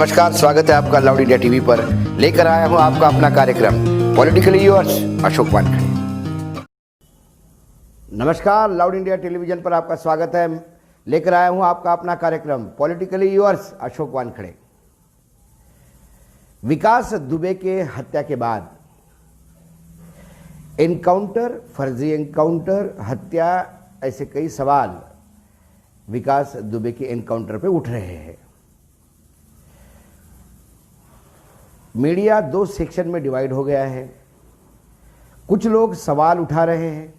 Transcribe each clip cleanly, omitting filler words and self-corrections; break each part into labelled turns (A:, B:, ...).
A: नमस्कार, स्वागत है आपका लाउड इंडिया टीवी पर। लेकर आया हूं आपका अपना कार्यक्रम पॉलिटिकली योर्स अशोक वानखेड़े। नमस्कार, लाउड इंडिया टेलीविजन पर आपका स्वागत है। लेकर आया हूं आपका अपना कार्यक्रम पॉलिटिकली योर्स अशोक वानखेड़े। विकास दुबे के हत्या के बाद एनकाउंटर, फर्जी एनकाउंटर, हत्या, ऐसे कई सवाल विकास दुबे के एनकाउंटर पे उठ रहे हैं। मीडिया दो सेक्शन में डिवाइड हो गया है। कुछ लोग सवाल उठा रहे हैं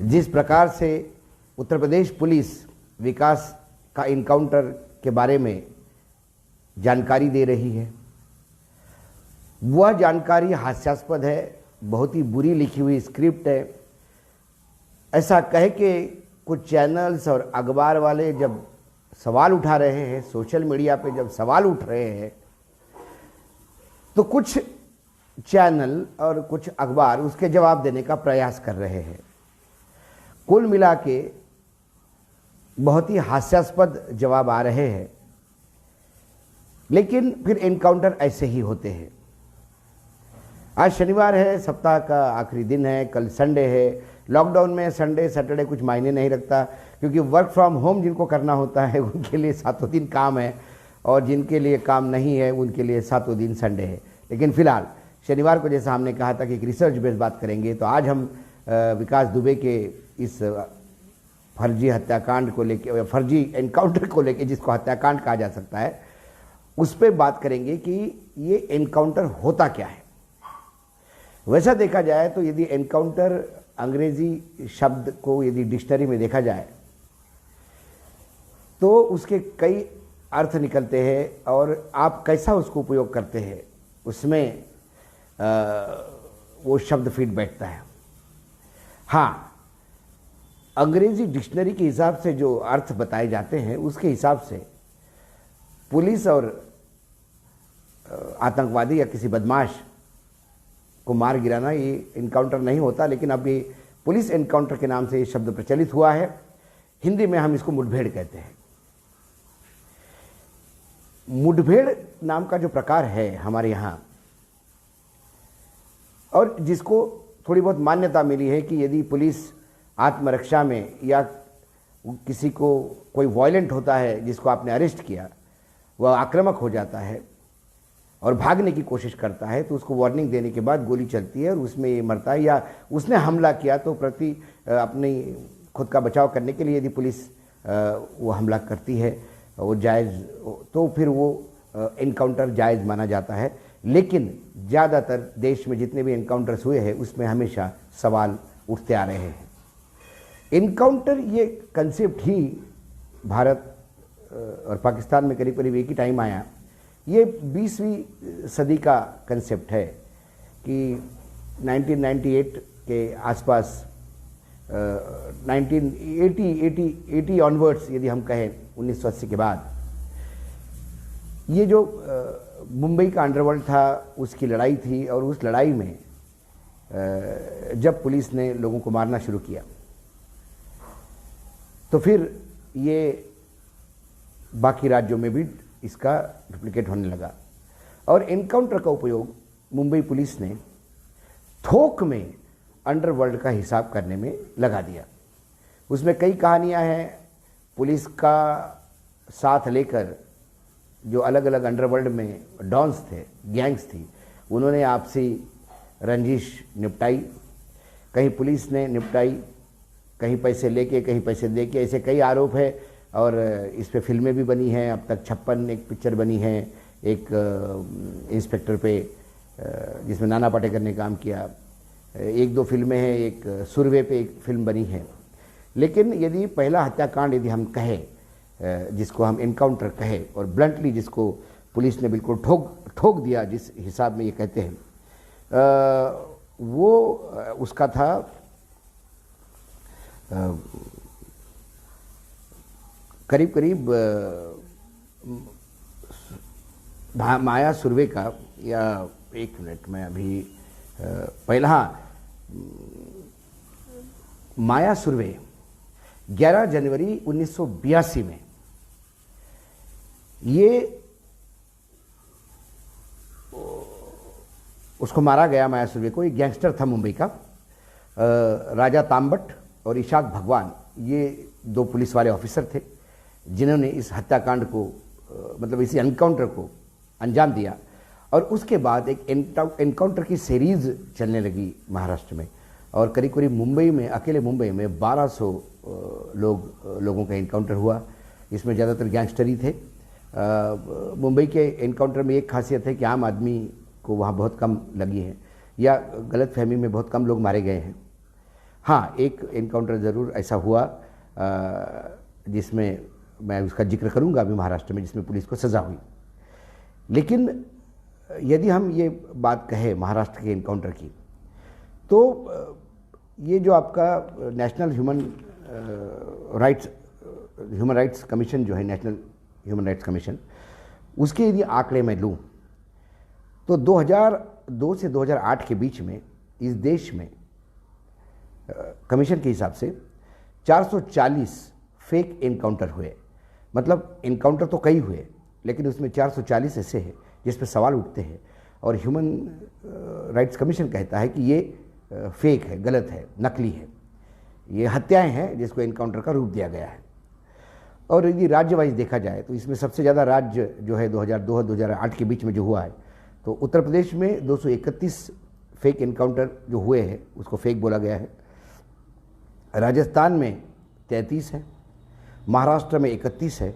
A: जिस प्रकार से उत्तर प्रदेश पुलिस विकास का इनकाउंटर के बारे में जानकारी दे रही है। वह जानकारी हास्यास्पद है, बहुत ही बुरी लिखी हुई स्क्रिप्ट है। ऐसा कह के कुछ चैनल्स और अखबार वाले जब सवाल उठा रहे हैं, सोशल मीडिया पे जब सवाल उठ रहे हैं, तो कुछ चैनल और कुछ अखबार उसके जवाब देने का प्रयास कर रहे हैं। कुल मिला के बहुत ही हास्यास्पद जवाब आ रहे हैं, लेकिन फिर एनकाउंटर ऐसे ही होते हैं। आज शनिवार है, सप्ताह का आखिरी दिन है, कल संडे है। लॉकडाउन में संडे सैटरडे कुछ मायने नहीं रखता, क्योंकि वर्क फ्रॉम होम जिनको करना होता है उनके लिए सातों दिन काम है, और जिनके लिए काम नहीं है उनके लिए सातों दिन संडे है। लेकिन फिलहाल शनिवार को जैसा हमने कहा था कि एक रिसर्च बेस्ड बात करेंगे, तो आज हम विकास दुबे के इस फर्जी हत्याकांड को लेके, फर्जी एनकाउंटर को लेके, जिसको हत्याकांड कहा जा सकता है, उस पर बात करेंगे कि ये एनकाउंटर होता क्या है। वैसा देखा जाए तो यदि एनकाउंटर अंग्रेजी शब्द को यदि डिक्शनरी में देखा जाए तो उसके कई अर्थ निकलते हैं, और आप कैसा उसको उपयोग करते हैं उसमें वो शब्द फिट बैठता है। हाँ, अंग्रेजी डिक्शनरी के हिसाब से जो अर्थ बताए जाते हैं उसके हिसाब से पुलिस और आतंकवादी या किसी बदमाश को मार गिराना ये इनकाउंटर नहीं होता। लेकिन अब ये पुलिस एनकाउंटर के नाम से ये शब्द प्रचलित हुआ है। हिंदी में हम इसको मुठभेड़ कहते हैं। मुठभेड़ नाम का जो प्रकार है हमारे यहाँ, और जिसको थोड़ी बहुत मान्यता मिली है कि यदि पुलिस आत्मरक्षा में या किसी को कोई वायलेंट होता है जिसको आपने अरेस्ट किया, वह आक्रामक हो जाता है और भागने की कोशिश करता है, तो उसको वार्निंग देने के बाद गोली चलती है और उसमें ये मरता है, या उसने हमला किया तो प्रति अपनी खुद का बचाव करने के लिए यदि पुलिस वो हमला करती है, वो जायज़, तो फिर वो एनकाउंटर जायज़ माना जाता है। लेकिन ज़्यादातर देश में जितने भी एनकाउंटर्स हुए हैं उसमें हमेशा सवाल उठते आ रहे हैं। एनकाउंटर ये कंसेप्ट ही भारत और पाकिस्तान में करीब करीब एक ही टाइम आया। ये 20वीं सदी का कंसेप्ट है कि 1998 के आसपास, 1980 ऑनवर्ड्स यदि हम कहें, 1980 के बाद ये जो मुंबई का अंडरवर्ल्ड था उसकी लड़ाई थी, और उस लड़ाई में जब पुलिस ने लोगों को मारना शुरू किया तो फिर ये बाकी राज्यों में भी इसका डुप्लीकेट होने लगा, और एनकाउंटर का उपयोग मुंबई पुलिस ने थोक में अंडरवर्ल्ड का हिसाब करने में लगा दिया। उसमें कई कहानियां हैं। पुलिस का साथ लेकर जो अलग अलग अंडरवर्ल्ड में डॉन्स थे, गैंग्स थी, उन्होंने आपसी रंजिश निपटाई। कहीं पुलिस ने निपटाई, कहीं पैसे लेके, कहीं पैसे देके, ऐसे कई आरोप है। और इस पे फिल्में भी बनी हैं। अब तक 56 एक पिक्चर बनी है, एक इंस्पेक्टर पे जिसमें नाना पाटेकर ने काम किया, एक दो फिल्में हैं, एक सुरवे पे एक फिल्म बनी है। लेकिन यदि पहला हत्याकांड यदि हम कहें, जिसको हम एनकाउंटर कहें, और ब्लंटली जिसको पुलिस ने बिल्कुल ठोक दिया जिस हिसाब में ये कहते हैं, वो उसका था करीब करीब माया सुरवे का, या एक मिनट में अभी पहला, हाँ, माया सुरवे 11 जनवरी 1982 में ये उसको मारा गया माया सुर्वे को। एक गैंगस्टर था मुंबई का, राजा तांबट और इशाक भगवान, ये दो पुलिस वाले ऑफिसर थे जिन्होंने इस हत्याकांड को मतलब इसी एनकाउंटर को अंजाम दिया। और उसके बाद एक एनकाउंटर की सीरीज चलने लगी महाराष्ट्र में, और करीब करीब मुंबई में, अकेले मुंबई में 1200 लोगों का एनकाउंटर हुआ। इसमें ज़्यादातर गैंगस्टर ही थे। मुंबई के एनकाउंटर में एक खासियत है कि आम आदमी को वहाँ बहुत कम लगी है, या गलतफहमी में बहुत कम लोग मारे गए हैं। हाँ, एक एनकाउंटर ज़रूर ऐसा हुआ जिसमें मैं उसका जिक्र करूंगा अभी महाराष्ट्र में, जिसमें पुलिस को सज़ा हुई। लेकिन यदि हम ये बात कहें महाराष्ट्र के एनकाउंटर की, तो ये जो आपका नेशनल ह्यूमन राइट्स कमीशन जो है, नेशनल ह्यूमन राइट्स कमीशन, उसके यदि आंकड़े मैं लूँ तो 2002 से 2008 के बीच में इस देश में कमीशन के हिसाब से 440 फेक एनकाउंटर हुए। मतलब एनकाउंटर तो कई हुए, लेकिन उसमें 440 ऐसे हैं जिस पर सवाल उठते हैं, और ह्यूमन राइट्स कमीशन कहता है कि ये फेक है, गलत है, नकली है, ये हत्याएं हैं जिसको एनकाउंटर का रूप दिया गया है। और यदि राज्य वाइज देखा जाए तो इसमें सबसे ज़्यादा राज्य जो है 2002-2008 के बीच में जो हुआ है, तो उत्तर प्रदेश में 231 फेक एनकाउंटर जो हुए हैं उसको फेक बोला गया है। राजस्थान में 33 है, महाराष्ट्र में 31 है,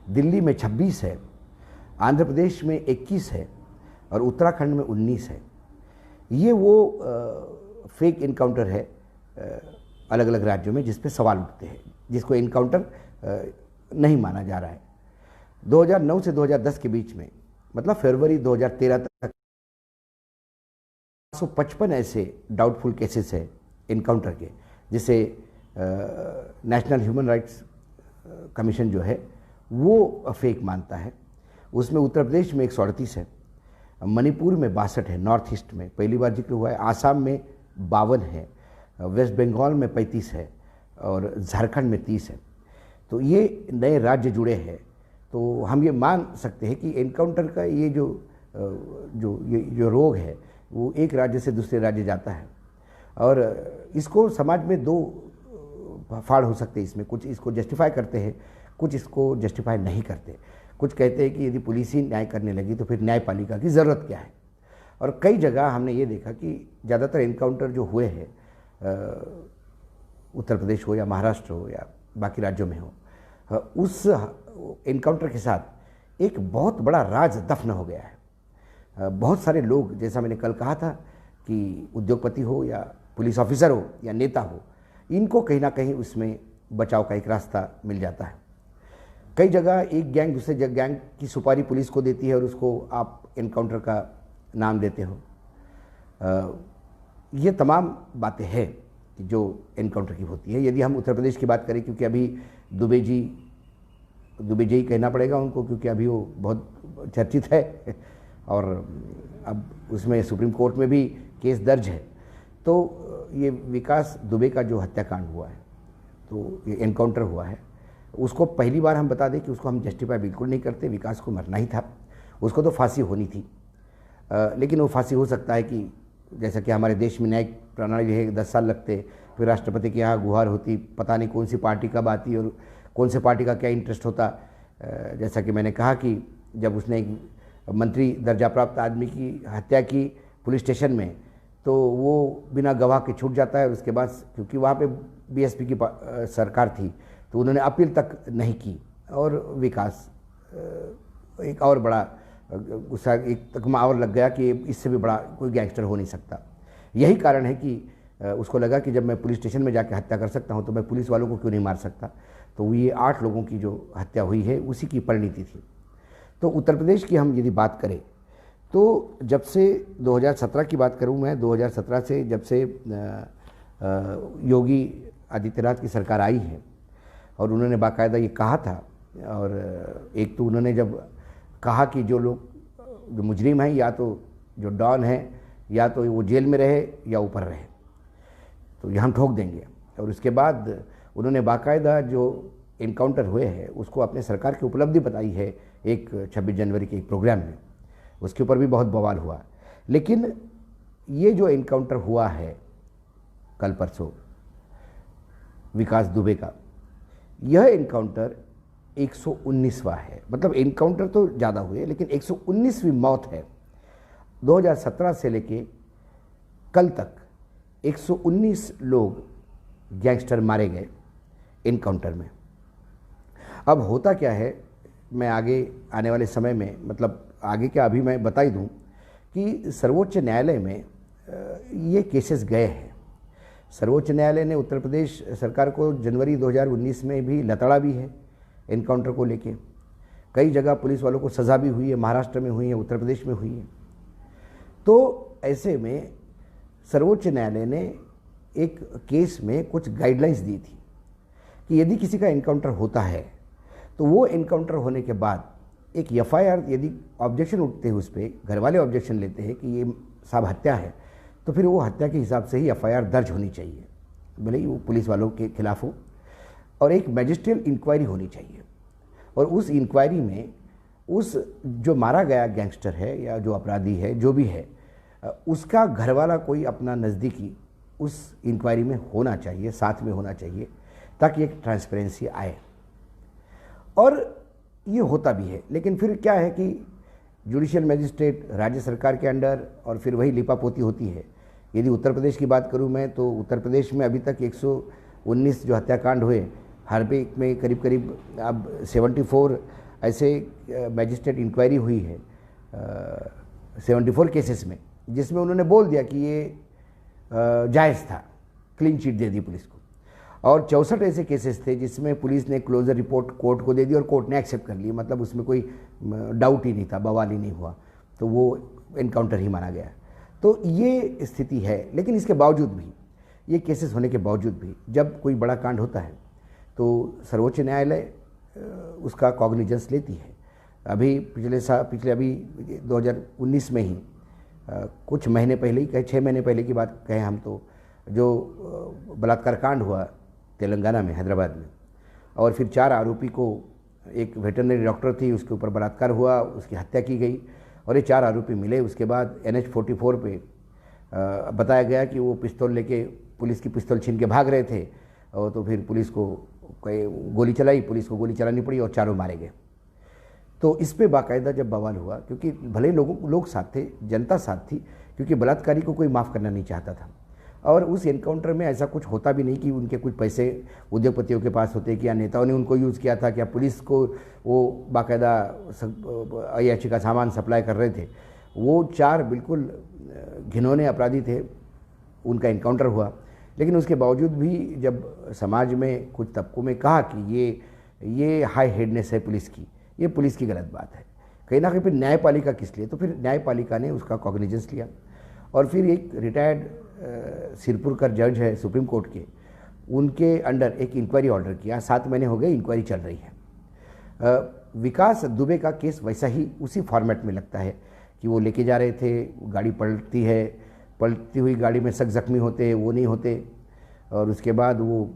A: दिल्ली में 26 है, आंध्र प्रदेश में 21 है, और उत्तराखंड में 19 है। ये वो फेक एनकाउंटर है अलग अलग राज्यों में जिस पे सवाल उठते हैं, जिसको एनकाउंटर नहीं माना जा रहा है। 2009 से 2010 के बीच में, मतलब फरवरी 2013 तक 155 ऐसे डाउटफुल केसेस है एनकाउंटर के, जिसे नेशनल ह्यूमन राइट्स कमीशन जो है वो फेक मानता है। उसमें उत्तर प्रदेश में 138 है, मणिपुर में 62 है, नॉर्थ ईस्ट में पहली बार जिक्र हुआ है, आसाम में 52 है, वेस्ट बंगाल में 35 है, और झारखंड में 30 है। तो ये नए राज्य जुड़े हैं, तो हम ये मान सकते हैं कि एनकाउंटर का ये जो रोग है वो एक राज्य से दूसरे राज्य जाता है, और इसको समाज में दो फाड़ हो सकते हैं। इसमें कुछ इसको जस्टिफाई करते हैं, कुछ इसको जस्टिफाई नहीं करते। कुछ कहते हैं कि यदि पुलिस ही न्याय करने लगी तो फिर न्यायपालिका की ज़रूरत क्या है। और कई जगह हमने ये देखा कि ज़्यादातर एनकाउंटर जो हुए हैं, उत्तर प्रदेश हो या महाराष्ट्र हो या बाकी राज्यों में हो, उस एनकाउंटर के साथ एक बहुत बड़ा राज दफन हो गया है। बहुत सारे लोग, जैसा मैंने कल कहा था कि उद्योगपति हो या पुलिस ऑफिसर हो या नेता हो, इनको कहीं ना कहीं उसमें बचाव का एक रास्ता मिल जाता है। कई जगह एक गैंग दूसरे गैंग की सुपारी पुलिस को देती है और उसको आप एनकाउंटर का नाम देते हो। ये तमाम बातें हैं जो एनकाउंटर की होती है। यदि हम उत्तर प्रदेश की बात करें, क्योंकि अभी दुबे जी कहना पड़ेगा उनको, क्योंकि अभी वो बहुत चर्चित है और अब उसमें सुप्रीम कोर्ट में भी केस दर्ज है। तो ये विकास दुबे का जो हत्याकांड हुआ है, तो ये एनकाउंटर हुआ है, उसको पहली बार हम बता दें कि उसको हम जस्टिफाई बिल्कुल नहीं करते। विकास को मरना ही था, उसको तो फांसी होनी थी। लेकिन वो फांसी हो सकता है कि जैसा कि हमारे देश में न्यायिक प्रणाली है, 10 साल लगते, फिर राष्ट्रपति के यहाँ गुहार होती, पता नहीं कौन सी पार्टी कब आती और कौन से पार्टी का क्या इंटरेस्ट होता। जैसा कि मैंने कहा कि जब उसने एक मंत्री दर्जा प्राप्त आदमी की हत्या की पुलिस स्टेशन में, तो वो बिना गवाह के छूट जाता है, और उसके बाद क्योंकि वहाँ पे बीएसपी की सरकार थी तो उन्होंने अपील तक नहीं की, और विकास एक और बड़ा गुस्सा, एक तकमा और लग गया कि इससे भी बड़ा कोई गैंगस्टर हो नहीं सकता। यही कारण है कि उसको लगा कि जब मैं पुलिस स्टेशन में जाकर हत्या कर सकता हूं तो मैं पुलिस वालों को क्यों नहीं मार सकता। तो ये 8 लोगों की जो हत्या हुई है उसी की परिणति थी। तो उत्तर प्रदेश की हम यदि बात करें तो जब से 2017 की बात करूं मैं, 2017 से जब से योगी आदित्यनाथ की सरकार आई है और उन्होंने बाकायदा ये कहा था, और एक तो उन्होंने जब कहा कि जो लोग जो मुजरिम हैं, या तो जो डॉन है, या तो वो जेल में रहे या ऊपर रहे, तो ये हम ठोक देंगे। और उसके बाद उन्होंने बाकायदा जो इनकाउंटर हुए हैं उसको अपने सरकार की उपलब्धि बताई है एक 26 जनवरी के एक प्रोग्राम में, उसके ऊपर भी बहुत बवाल हुआ। लेकिन ये जो एनकाउंटर हुआ है कल परसों विकास दुबे का, यह एनकाउंटर 119वां है। मतलब एनकाउंटर तो ज़्यादा हुए लेकिन 119वीं मौत है। 2017 से लेके कल तक 119 लोग गैंगस्टर मारे गए एनकाउंटर में। अब होता क्या है, मैं आगे आने वाले समय में, मतलब आगे क्या अभी मैं बता ही दूँ कि सर्वोच्च न्यायालय में ये केसेस गए हैं। सर्वोच्च न्यायालय ने उत्तर प्रदेश सरकार को जनवरी 2019 में भी लताड़ा भी है एनकाउंटर को लेके। कई जगह पुलिस वालों को सज़ा भी हुई है, महाराष्ट्र में हुई है, उत्तर प्रदेश में हुई है। तो ऐसे में सर्वोच्च न्यायालय ने एक केस में कुछ गाइडलाइंस दी थी कि यदि किसी का एनकाउंटर होता है तो वो एनकाउंटर होने के बाद एक एफआईआर, यदि ऑब्जेक्शन उठते हैं उस पर, घर वाले ऑब्जेक्शन लेते हैं कि ये साहब हत्या है, तो फिर वो हत्या के हिसाब से ही एफआईआर दर्ज होनी चाहिए, भले ही वो पुलिस वालों के खिलाफ हो, और एक मैजिस्ट्रियल इंक्वायरी होनी चाहिए। और उस इंक्वायरी में उस जो मारा गया गैंगस्टर है या जो अपराधी है, जो भी है, उसका घरवाला कोई अपना नज़दीकी उस इंक्वायरी में होना चाहिए, साथ में होना चाहिए, ताकि एक ट्रांसपेरेंसी आए। और ये होता भी है। लेकिन फिर क्या है कि जुडिशियल मैजिस्ट्रेट राज्य सरकार के अंडर, और फिर वही लिपापोती होती है। यदि उत्तर प्रदेश की बात करूं मैं, तो उत्तर प्रदेश में अभी तक 119 जो हत्याकांड हुए, हर एक में करीब करीब अब 74 ऐसे मैजिस्ट्रेट इंक्वायरी हुई है 74 केसेस में, जिसमें उन्होंने बोल दिया कि ये जायज़ था, क्लीन चिट दे दी पुलिस को। और 64 ऐसे केसेस थे जिसमें पुलिस ने क्लोजर रिपोर्ट कोर्ट को दे दी और कोर्ट ने एक्सेप्ट कर ली, मतलब उसमें कोई डाउट ही नहीं था, बवाल ही नहीं हुआ, तो वो एनकाउंटर ही माना गया। तो ये स्थिति है। लेकिन इसके बावजूद भी, ये केसेस होने के बावजूद भी, जब कोई बड़ा कांड होता है तो सर्वोच्च न्यायालय उसका कॉग्निजेंस लेती है। अभी पिछले अभी 2019 में ही कुछ महीने पहले ही, कहे 6 महीने पहले की बात कहें हम, तो जो बलात्कार कांड हुआ तेलंगाना में, हैदराबाद में, और फिर 4 आरोपी को, एक वेटरनरी डॉक्टर थी, उसके ऊपर बलात्कार हुआ, उसकी हत्या की गई, और ये 4 आरोपी मिले। उसके बाद NH-44 पे बताया गया कि वो पिस्तौल लेके, पुलिस की पिस्तौल छीन के भाग रहे थे, और तो फिर पुलिस को गोली चलाई, पुलिस को गोली चलानी पड़ी और 4 मारे गए। तो इस पे बाकायदा जब बवाल हुआ, क्योंकि भले लोग साथ थे, जनता साथ थी, क्योंकि बलात्कारी को कोई माफ़ करना नहीं चाहता था। और उस एनकाउंटर में ऐसा कुछ होता भी नहीं कि उनके कुछ पैसे उद्योगपतियों के पास होते, क्या नेताओं ने उनको यूज़ किया था, क्या पुलिस को वो बाकायदा अयाची का सामान सप्लाई कर रहे थे। वो 4 बिल्कुल घिनौने अपराधी थे, उनका एनकाउंटर हुआ। लेकिन उसके बावजूद भी जब समाज में कुछ तबकों में कहा कि ये हाई हेडनेस है पुलिस की, ये पुलिस की गलत बात है, कहीं ना कहीं फिर न्यायपालिका किस लिए, तो फिर न्यायपालिका ने उसका कॉग्निजेंस लिया। और फिर एक रिटायर्ड सिरपुरकर जज है सुप्रीम कोर्ट के, उनके अंडर एक इंक्वायरी ऑर्डर किया। 7 महीने हो गए, इंक्वायरी चल रही है। विकास दुबे का केस वैसा ही उसी फॉर्मेट में लगता है कि वो लेके जा रहे थे, गाड़ी पलटती है, पलटती हुई गाड़ी में जख्मी होते, वो नहीं होते, और उसके बाद वो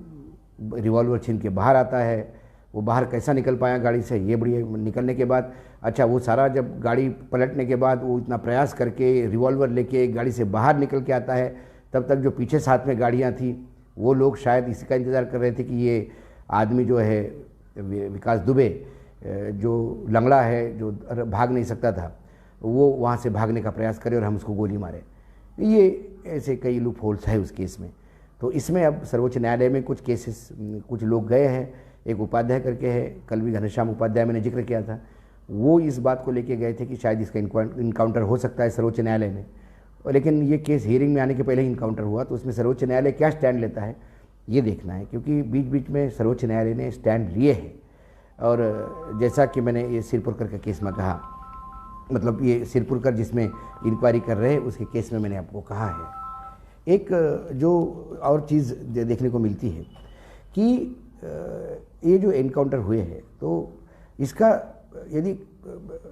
A: रिवॉल्वर छीन के बाहर आता है। वो बाहर कैसा निकल पाया गाड़ी से, ये बढ़िया। निकलने के बाद अच्छा, वो सारा जब गाड़ी पलटने के बाद वो इतना प्रयास करके रिवॉल्वर लेके गाड़ी से बाहर निकल के आता है, तब तक जो पीछे साथ में गाड़ियाँ थी वो लोग शायद इसी का इंतज़ार कर रहे थे कि ये आदमी जो है विकास दुबे, जो लंगड़ा है, जो भाग नहीं सकता था, वो वहाँ से भागने का प्रयास करे और हम उसको गोली मारे। ये ऐसे कई लूप होल्स है उस केस में। तो इसमें अब सर्वोच्च न्यायालय में कुछ केसेस, कुछ लोग गए हैं। एक उपाध्याय करके है, कल भी घनश्याम उपाध्याय मैंने जिक्र किया था, वो इस बात को लेके गए थे कि शायद इसका इनकाउंटर हो सकता है सर्वोच्च न्यायालय में। लेकिन ये केस हियरिंग में आने के पहले ही इनकाउंटर हुआ, तो उसमें सर्वोच्च न्यायालय क्या स्टैंड लेता है ये देखना है, क्योंकि बीच बीच में सर्वोच्च न्यायालय ने स्टैंड लिए हैं। और जैसा कि मैंने ये सिरपुरकर का केस में कहा, मतलब ये सिरपुरकर जिसमें इंक्वायरी कर रहे हैं उसके केस में मैंने आपको कहा है। एक जो और चीज़ देखने को मिलती है कि ये जो एनकाउंटर हुए हैं, तो इसका यदि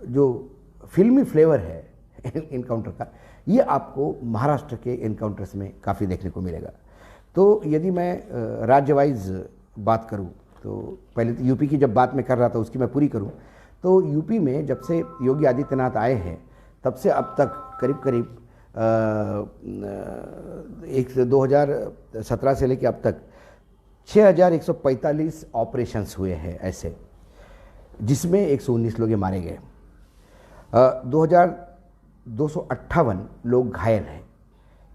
A: जो फिल्मी फ्लेवर है एनकाउंटर का, ये आपको महाराष्ट्र के एनकाउंटर्स में काफ़ी देखने को मिलेगा। तो यदि मैं राज्य वाइज बात करूं, तो पहले तो यूपी की जब बात मैं कर रहा था उसकी मैं पूरी करूं, तो यूपी में जब से योगी आदित्यनाथ आए हैं तब से अब तक करीब करीब 2017 से लेकर अब तक 6145 ऑपरेशंस हुए हैं ऐसे, जिसमें 119 लोग मारे गए। 2258 लोग घायल हैं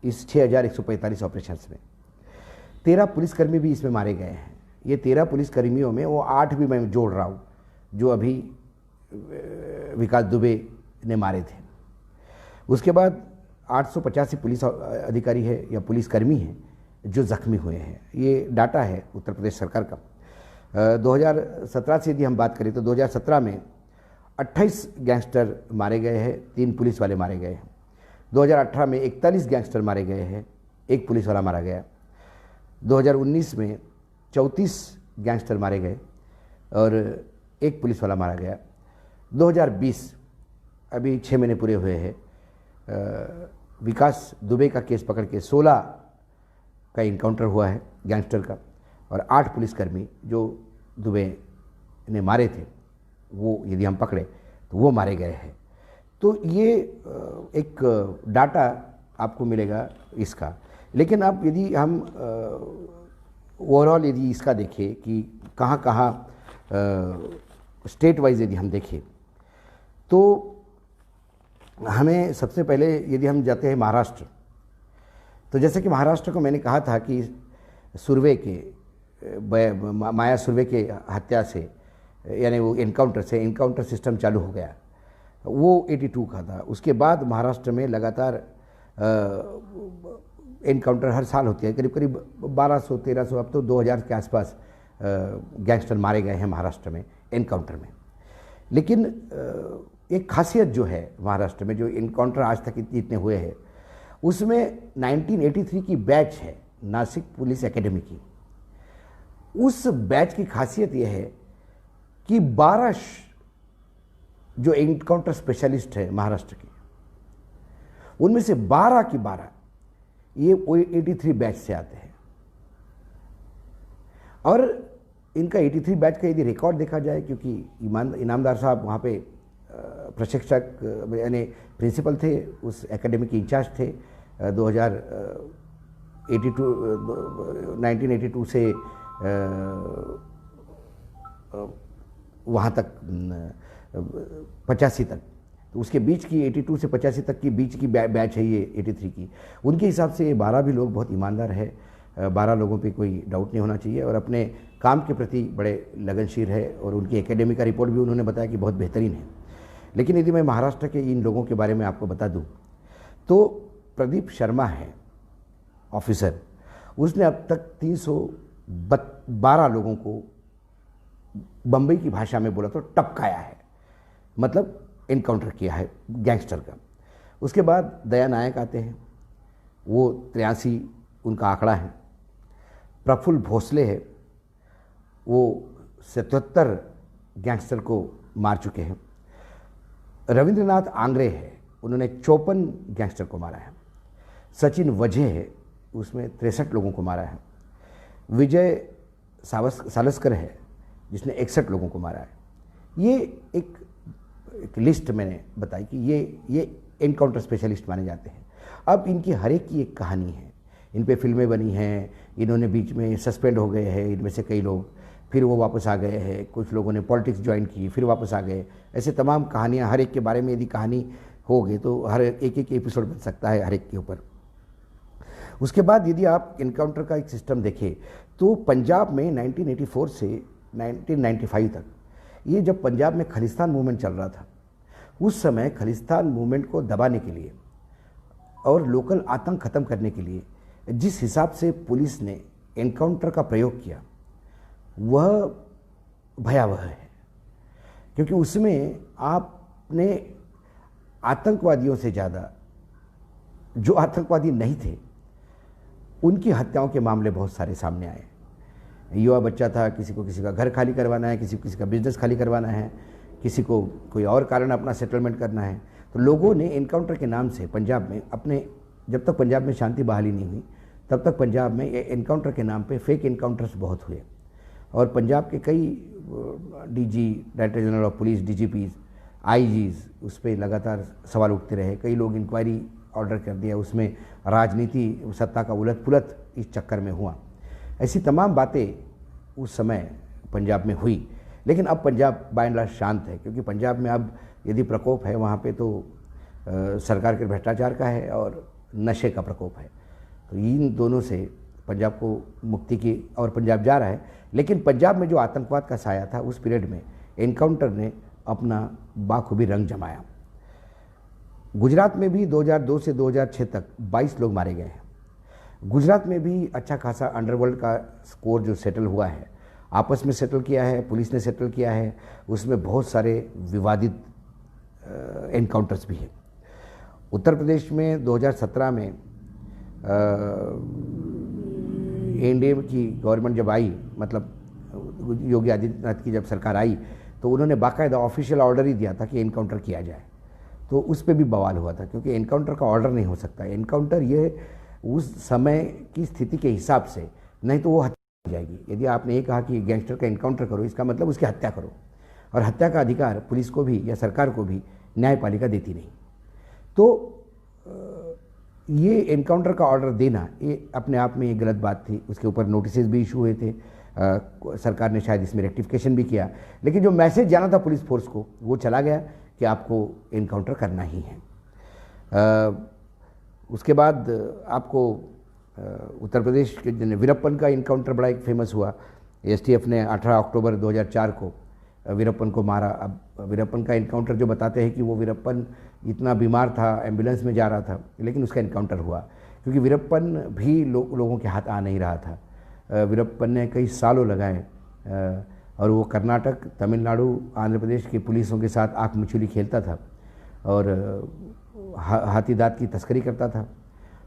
A: इस 6145 ऑपरेशंस में। 13 पुलिसकर्मी भी इसमें मारे गए हैं। ये 13 पुलिसकर्मियों में वो 8 भी मैं जोड़ रहा हूँ जो अभी विकास दुबे ने मारे थे। उसके बाद 885 पुलिस अधिकारी है या पुलिसकर्मी हैं जो जख्मी हुए हैं। ये डाटा है उत्तर प्रदेश सरकार का। 2017 से यदि हम बात करें तो 2017 में 28 गैंगस्टर मारे गए हैं, 3 पुलिस वाले मारे गए हैं। 2018 में 41 गैंगस्टर मारे गए हैं, 1 पुलिस वाला मारा गया। 2019 में 34 गैंगस्टर मारे गए और 1 पुलिस वाला मारा गया। 2020 अभी 6 महीने पूरे हुए हैं, विकास दुबे का केस पकड़ के 16 का इनकाउंटर हुआ है गैंगस्टर का, और 8 पुलिसकर्मी जो दुबे ने मारे थे वो यदि हम पकड़े तो वो मारे गए हैं। तो ये एक डाटा आपको मिलेगा इसका। लेकिन अब यदि हम ओवरऑल यदि इसका देखें कि कहाँ कहाँ स्टेट वाइज यदि हम देखें तो हमें सबसे पहले यदि हम जाते हैं महाराष्ट्र, तो जैसे कि महाराष्ट्र को मैंने कहा था कि सुर्वे के माया सुर्वे के हत्या से, यानी वो इनकाउंटर से, इनकाउंटर सिस्टम चालू हो गया, वो 82 का था। उसके बाद महाराष्ट्र में लगातार इनकाउंटर हर साल होती है, करीब करीब 1200-1300, अब तो 2000 के आसपास गैंगस्टर मारे गए हैं महाराष्ट्र में एनकाउंटर में। लेकिन एक खासियत जो है महाराष्ट्र में, जो इनकाउंटर आज तक इतने हुए हैं, उसमें 1983 की बैच है नासिक पुलिस एकेडमी की। उस बैच की खासियत यह है कि 12 जो इनकाउंटर स्पेशलिस्ट है महाराष्ट्र के, उनमें से 12 की 12 ये 83 बैच से आते हैं। और इनका 83 बैच का यदि रिकॉर्ड देखा जाए, क्योंकि इनामदार साहब वहाँ पे प्रशिक्षक यानी प्रिंसिपल थे, उस एकेडमी के इंचार्ज थे 1982 से वहाँ तक 85 तक, तो उसके बीच की 82 से 85 तक की बीच की बैच है ये 83 की। उनके हिसाब से ये 12 भी लोग बहुत ईमानदार है, 12 लोगों पे कोई डाउट नहीं होना चाहिए और अपने काम के प्रति बड़े लगनशील है, और उनकी एकेडमी का रिपोर्ट भी उन्होंने बताया कि बहुत बेहतरीन है। लेकिन यदि मैं महाराष्ट्र के इन लोगों के बारे में आपको बता दूं तो प्रदीप शर्मा है ऑफिसर, उसने अब तक 312 लोगों को बम्बई की भाषा में बोला तो टपकाया है, मतलब इनकाउंटर किया है गैंगस्टर का। उसके बाद दया नायक आते हैं, वो 83 उनका आंकड़ा है। प्रफुल्ल भोसले है, वो 77 गैंगस्टर को मार चुके हैं। रविंद्रनाथ आंग्रे है, उन्होंने 54 गैंगस्टर को मारा है। सचिन वजह है, उसमें 63 लोगों को मारा है। विजय सालस्कर है, जिसने 61 लोगों को मारा है। ये एक लिस्ट मैंने बताई कि ये एनकाउंटर स्पेशलिस्ट माने जाते हैं। अब इनकी हर एक की एक कहानी है, इन पे फिल्में बनी हैं, इन्होंने बीच में सस्पेंड हो गए हैं इनमें से कई लोग, फिर वो वापस आ गए हैं, कुछ लोगों ने पॉलिटिक्स ज्वाइन की फिर वापस आ गए। ऐसे तमाम कहानियाँ, हर एक के बारे में यदि कहानी होगी तो हर एक एपिसोड बन सकता है हर एक के ऊपर। उसके बाद यदि आप इनकाउंटर का एक सिस्टम देखें तो पंजाब में 1984 से 1995 तक, ये जब पंजाब में खालिस्तान मूवमेंट चल रहा था, उस समय खालिस्तान मूवमेंट को दबाने के लिए और लोकल आतंक खत्म करने के लिए जिस हिसाब से पुलिस ने एनकाउंटर का प्रयोग किया वह भयावह है। क्योंकि उसमें आपने आतंकवादियों से ज़्यादा, जो आतंकवादी नहीं थे उनकी हत्याओं के मामले बहुत सारे सामने आए। युवा बच्चा था, किसी को किसी का घर खाली करवाना है, किसी को किसी का बिजनेस खाली करवाना है, किसी को कोई और कारण अपना सेटलमेंट करना है, तो लोगों ने एनकाउंटर के नाम से पंजाब में अपने, जब तक पंजाब में शांति बहाली नहीं हुई तब तक पंजाब में एनकाउंटर के नाम पे फेक एनकाउंटर्स बहुत हुए। और पंजाब के कई DG, director general of police, DGPs, IGs, उस पर लगातार सवाल उठते रहे। कई लोग इंक्वायरी ऑर्डर कर दिया, उसमें राजनीति सत्ता का उलट पुलट इस चक्कर में हुआ। ऐसी तमाम बातें उस समय पंजाब में हुई। लेकिन अब पंजाब बाय एंड लार्ज शांत है, क्योंकि पंजाब में अब यदि प्रकोप है वहाँ पे तो सरकार के भ्रष्टाचार का है और नशे का प्रकोप है। तो इन दोनों से पंजाब को मुक्ति की और पंजाब जा रहा है। लेकिन पंजाब में जो आतंकवाद का साया था उस पीरियड में एनकाउंटर ने अपना बाखूबी रंग जमाया। गुजरात में भी 2002 से 2006 तक 22 लोग मारे गए हैं। गुजरात में भी अच्छा खासा अंडरवर्ल्ड का स्कोर जो सेटल हुआ है, आपस में सेटल किया है, पुलिस ने सेटल किया है। उसमें बहुत सारे विवादित एनकाउंटर्स भी हैं। उत्तर प्रदेश में 2017 में एनडीए की गवर्नमेंट जब आई, मतलब योगी आदित्यनाथ की जब सरकार आई, तो उन्होंने बाकायदा ऑफिशियल ऑर्डर ही दिया था कि एनकाउंटर किया जाए। तो उस पर भी बवाल हुआ था, क्योंकि एनकाउंटर का ऑर्डर नहीं हो सकता। एनकाउंटर ये उस समय की स्थिति के हिसाब से, नहीं तो वो हत्या हो जाएगी। यदि आपने ये कहा कि गैंगस्टर का एनकाउंटर करो, इसका मतलब उसकी हत्या करो, और हत्या का अधिकार पुलिस को भी या सरकार को भी न्यायपालिका देती नहीं। तो ये एनकाउंटर का ऑर्डर देना ये अपने आप में ये गलत बात थी। उसके ऊपर नोटिस भी इशू हुए थे। सरकार ने शायद इसमें रेक्टिफिकेशन भी किया, लेकिन जो मैसेज जाना था पुलिस फोर्स को वो चला गया कि आपको एनकाउंटर करना ही है। उसके बाद आपको उत्तर प्रदेश के वीरप्पन का एनकाउंटर बड़ा एक फेमस हुआ। एसटीएफ ने 18 अक्टूबर 2004 को वीरप्पन को मारा। अब वीरप्पन का एनकाउंटर जो बताते हैं कि वो वीरप्पन इतना बीमार था, एम्बुलेंस में जा रहा था, लेकिन उसका एनकाउंटर हुआ, क्योंकि वीरप्पन भी लोगों के हाथ आ नहीं रहा था। वीरप्पन ने कई सालों लगाए और वो कर्नाटक, तमिलनाडु, आंध्र प्रदेश की पुलिसों के साथ आँख मिचौली खेलता था और हाथी दांत की तस्करी करता था,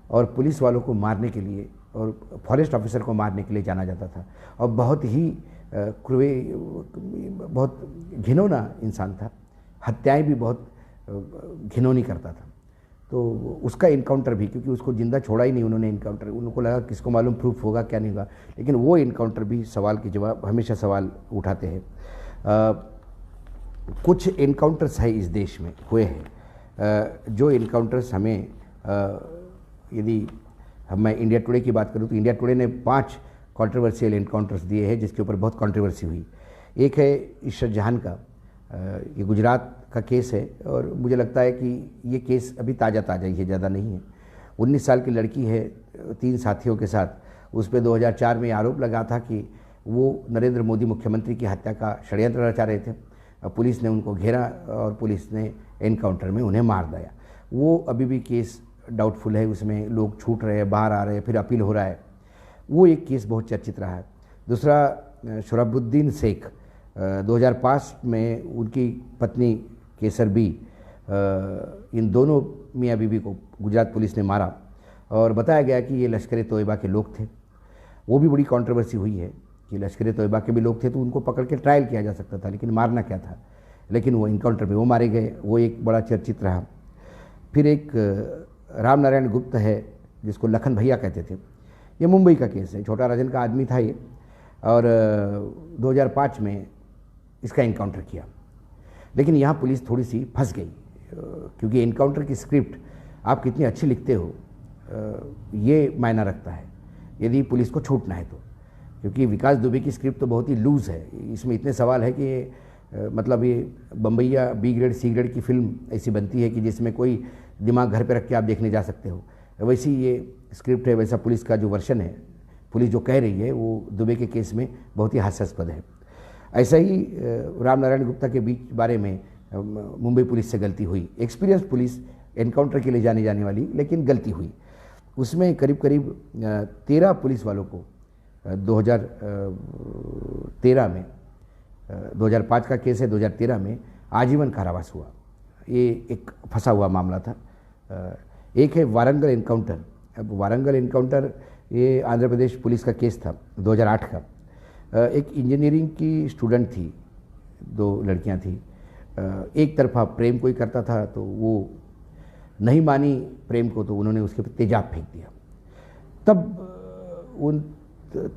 A: और पुलिस वालों को मारने के लिए और फॉरेस्ट ऑफिसर को मारने के लिए जाना जाता था। और बहुत ही बहुत घिनौना इंसान था। हत्याएं भी बहुत घिनौनी करता था। तो उसका इनकाउंटर भी, क्योंकि उसको जिंदा छोड़ा ही नहीं उन्होंने इनकाउंटर, उनको लगा किसको मालूम प्रूफ होगा क्या नहीं होगा, लेकिन वो इनकाउंटर भी सवाल के जवाब हमेशा सवाल उठाते हैं। कुछ इनकाउंटर्स है इस देश में हुए हैं जो इनकाउंटर्स हमें यदि मैं इंडिया टुडे की बात करूं तो इंडिया टुडे ने 5 कंट्रोवर्शियल इनकाउंटर्स दिए हैं जिसके ऊपर बहुत कंट्रोवर्सी हुई। एक है इशरत जहान का, ये गुजरात का केस है और मुझे लगता है कि ये केस अभी ताज़ा ही है, ज़्यादा नहीं है। 19 साल की लड़की है 3 साथियों के साथ, उस पर 2004 में आरोप लगा था कि वो नरेंद्र मोदी मुख्यमंत्री की हत्या का षड्यंत्र रचा रहे थे। पुलिस ने उनको घेरा और पुलिस ने एनकाउंटर में उन्हें मार दिया। वो अभी भी केस डाउटफुल है, उसमें लोग छूट रहे हैं, बाहर आ रहे हैं, फिर अपील हो रहा है। वो एक केस बहुत चर्चित रहा है। दूसरा शोराबुद्दीन शेख, 2005 में उनकी पत्नी केसर बी, इन दोनों मियाँ बीवी को गुजरात पुलिस ने मारा और बताया गया कि ये लश्कर तोयबा के लोग थे। वो भी बड़ी कंट्रोवर्सी हुई है कि लश्कर तोयबा के भी लोग थे तो उनको पकड़ के ट्रायल किया जा सकता था, लेकिन मारना क्या था। लेकिन वो इनकाउंटर में वो मारे गए, वो एक बड़ा चर्चित रहा। फिर एक राम नारायण गुप्ता है जिसको लखन भैया कहते थे, ये मुंबई का केस है, छोटा राजन का आदमी था ये, और 2005 में इसका इनकाउंटर किया। लेकिन यहाँ पुलिस थोड़ी सी फंस गई, क्योंकि इनकाउंटर की स्क्रिप्ट आप कितनी अच्छी लिखते हो ये मायना रखता है यदि पुलिस को छूटना है तो। क्योंकि विकास दुबे की स्क्रिप्ट तो बहुत ही लूज़ है, इसमें इतने सवाल है कि मतलब ये बम्बैया बी ग्रेड सी ग्रेड की फिल्म ऐसी बनती है कि जिसमें कोई दिमाग घर पे रख के आप देखने जा सकते हो, वैसी ये स्क्रिप्ट है। वैसा पुलिस का जो वर्जन है, पुलिस जो कह रही है वो दुबे के केस में बहुत ही हास्यास्पद है। ऐसा ही राम नारायण गुप्ता के बीच बारे में मुंबई पुलिस से गलती हुई। एक्सपीरियंस पुलिस एनकाउंटर के लिए जाने वाली, लेकिन गलती हुई। उसमें करीब 13 पुलिस वालों को 2013 में, 2005 का केस है, 2013 में आजीवन कारावास हुआ। ये एक फंसा हुआ मामला था। एक है वारंगल एनकाउंटर। अब वारंगल एनकाउंटर ये आंध्र प्रदेश पुलिस का केस था 2008 का। एक इंजीनियरिंग की स्टूडेंट थी, 2 लड़कियां थी, एक तरफा प्रेम कोई करता था तो वो नहीं मानी प्रेम को, तो उन्होंने उसके ऊपर तेजाब फेंक दिया। तब उन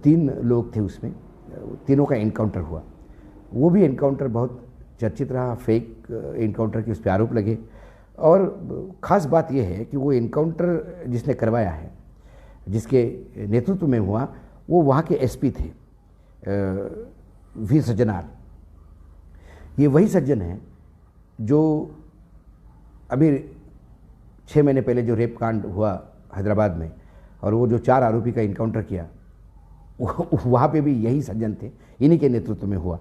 A: 3 लोग थे उसमें, तीनों का एनकाउंटर हुआ। वो भी एनकाउंटर बहुत चर्चित रहा, फेक एनकाउंटर के उस पर आरोप लगे और ख़ास बात यह है कि वो इनकाउंटर जिसने करवाया है, जिसके नेतृत्व में हुआ, वो वहाँ के एसपी थे, वी सज्जनार। ये वही सज्जन हैं जो अभी 6 महीने पहले जो रेप कांड हुआ हैदराबाद में, और वो जो 4 आरोपी का इनकाउंटर किया, वहाँ पे भी यही सज्जन थे, इन्हीं के नेतृत्व में हुआ।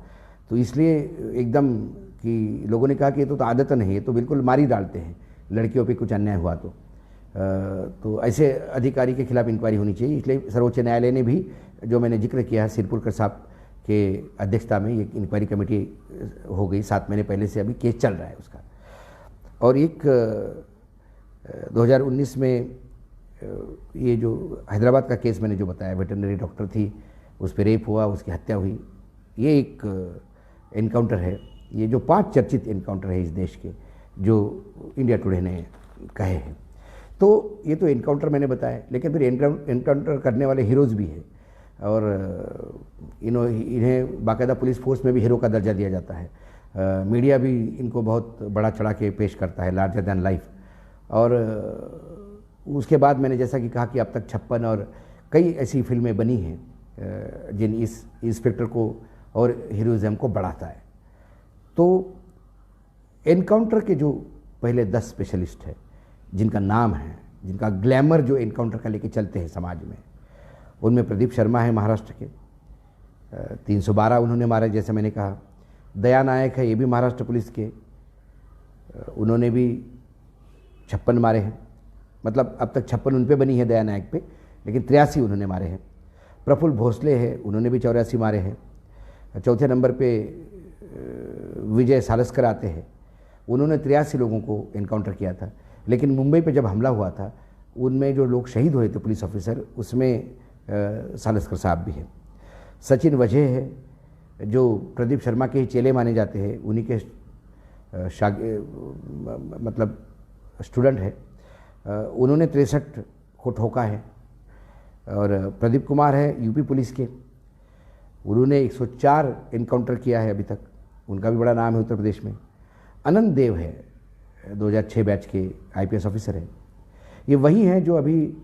A: तो इसलिए एकदम कि लोगों ने कहा कि ये तो आदतन है, ये तो बिल्कुल मार ही डालते हैं लड़कियों पे कुछ अन्याय हुआ तो ऐसे अधिकारी के खिलाफ इंक्वायरी होनी चाहिए। इसलिए सर्वोच्च न्यायालय ने भी, जो मैंने जिक्र किया है, सिरपुरकर साहब के अध्यक्षता में ये इंक्वायरी कमेटी हो गई 7 महीने पहले से, अभी केस चल रहा है उसका। और एक 2019 में ये जो हैदराबाद का केस मैंने जो बताया, वेटरनरी डॉक्टर थी, उस पर रेप हुआ, उसकी हत्या हुई, ये एक एनकाउंटर है। ये जो 5 चर्चित एनकाउंटर है इस देश के, जो इंडिया टुडे ने कहे हैं। तो ये तो एनकाउंटर मैंने बताया, लेकिन फिर एनकाउंटर करने वाले हीरोज़ भी हैं, और इन्हें बाकायदा पुलिस फोर्स में भी हीरो का दर्जा दिया जाता है। मीडिया भी इनको बहुत बड़ा चढ़ा के पेश करता है, लार्जर दैन लाइफ। और उसके बाद मैंने जैसा कि कहा कि अब तक 56 और कई ऐसी फिल्में बनी हैं जिन इस इंस्पेक्टर को और हीरोइज्म को बढ़ाता है। तो एनकाउंटर के जो पहले 10 स्पेशलिस्ट हैं, जिनका नाम है, जिनका ग्लैमर जो एनकाउंटर का लेके चलते हैं समाज में, उनमें प्रदीप शर्मा है महाराष्ट्र के, 312 उन्होंने मारे, जैसे मैंने कहा। दया नायक है, ये भी महाराष्ट्र पुलिस के, उन्होंने भी 56 मारे हैं। मतलब अब तक 56 उन पे बनी है दया नायक पे, लेकिन 83 उन्होंने मारे हैं। प्रफुल्ल भोसले है, उन्होंने भी 84 मारे हैं। चौथे नंबर पे विजय सालस्कर आते हैं, उन्होंने 83 लोगों को एनकाउंटर किया था। लेकिन मुंबई पे जब हमला हुआ था, उनमें जो लोग शहीद हुए थे पुलिस ऑफिसर, उसमें सालस्कर साहब भी हैं। सचिन वजह है, जो प्रदीप शर्मा के ही चेले माने जाते हैं, उन्हीं के मतलब स्टूडेंट है, उन्होंने 63 को ठोका है। और प्रदीप कुमार है यूपी पुलिस के, उन्होंने 104 एनकाउंटर किया है अभी तक, उनका भी बड़ा नाम है उत्तर प्रदेश में। अनंत देव है, 2006 बैच के आईपीएस ऑफिसर हैं। ये वही हैं जो अभी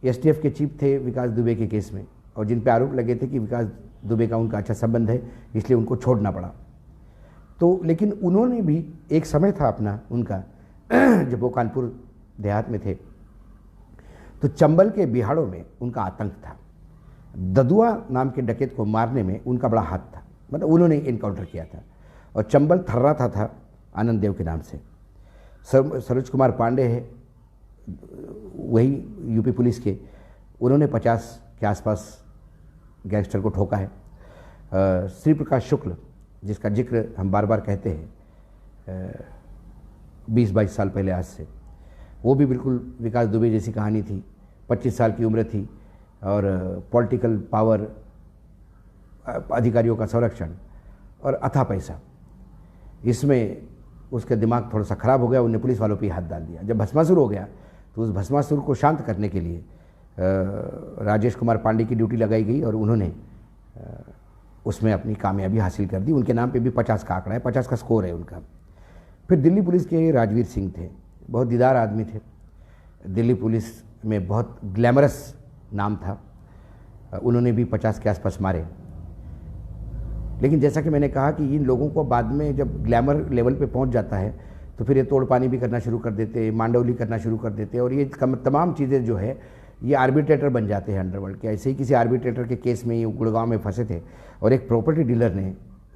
A: एसटीएफ के चीफ थे विकास दुबे के केस में, और जिन पे आरोप लगे थे कि विकास दुबे का उनका अच्छा संबंध है, इसलिए उनको छोड़ना पड़ा। तो लेकिन उन्होंने भी एक समय था अपना उनका जब वो कानपुर देहात में थे, तो चंबल के बिहाड़ों में उनका आतंक था। ददुआ नाम के डकैत को मारने में उनका बड़ा हाथ था, मतलब उन्होंने इनकाउंटर किया था। और चंबल थर्राता था आनंद देव के नाम से। सरोज कुमार पांडे है, वही यूपी पुलिस के, उन्होंने 50 के आसपास गैंगस्टर को ठोका है। श्री प्रकाश शुक्ल, जिसका जिक्र हम बार बार कहते हैं 20-22 साल पहले आज से, वो भी बिल्कुल विकास दुबे जैसी कहानी थी। 25 साल की उम्र थी, और पॉलिटिकल पावर, अधिकारियों का संरक्षण और अथाह पैसा, इसमें उसका दिमाग थोड़ा सा ख़राब हो गया। उन्होंने पुलिस वालों पे हाथ डाल दिया। जब भस्मासुर हो गया, तो उस भस्मासुर को शांत करने के लिए राजेश कुमार पांडे की ड्यूटी लगाई गई, और उन्होंने उसमें अपनी कामयाबी हासिल कर दी। उनके नाम पे भी 50 का आंकड़ा है, 50 का स्कोर है उनका। फिर दिल्ली पुलिस के राजवीर सिंह थे, बहुत दीदार आदमी थे, दिल्ली पुलिस में बहुत ग्लैमरस नाम था, उन्होंने भी 50 के आसपास मारे। लेकिन जैसा कि मैंने कहा कि इन लोगों को बाद में जब ग्लैमर लेवल पे पहुंच जाता है, तो फिर ये तोड़ पानी भी करना शुरू कर देते, मांडवली करना शुरू कर देते, और ये तमाम चीज़ें जो है ये आर्बिट्रेटर बन जाते हैं अंडरवर्ल्ड के। ऐसे ही किसी आर्बिट्रेटर के केस में ये गुड़गांव में फंसे थे, और एक प्रॉपर्टी डीलर ने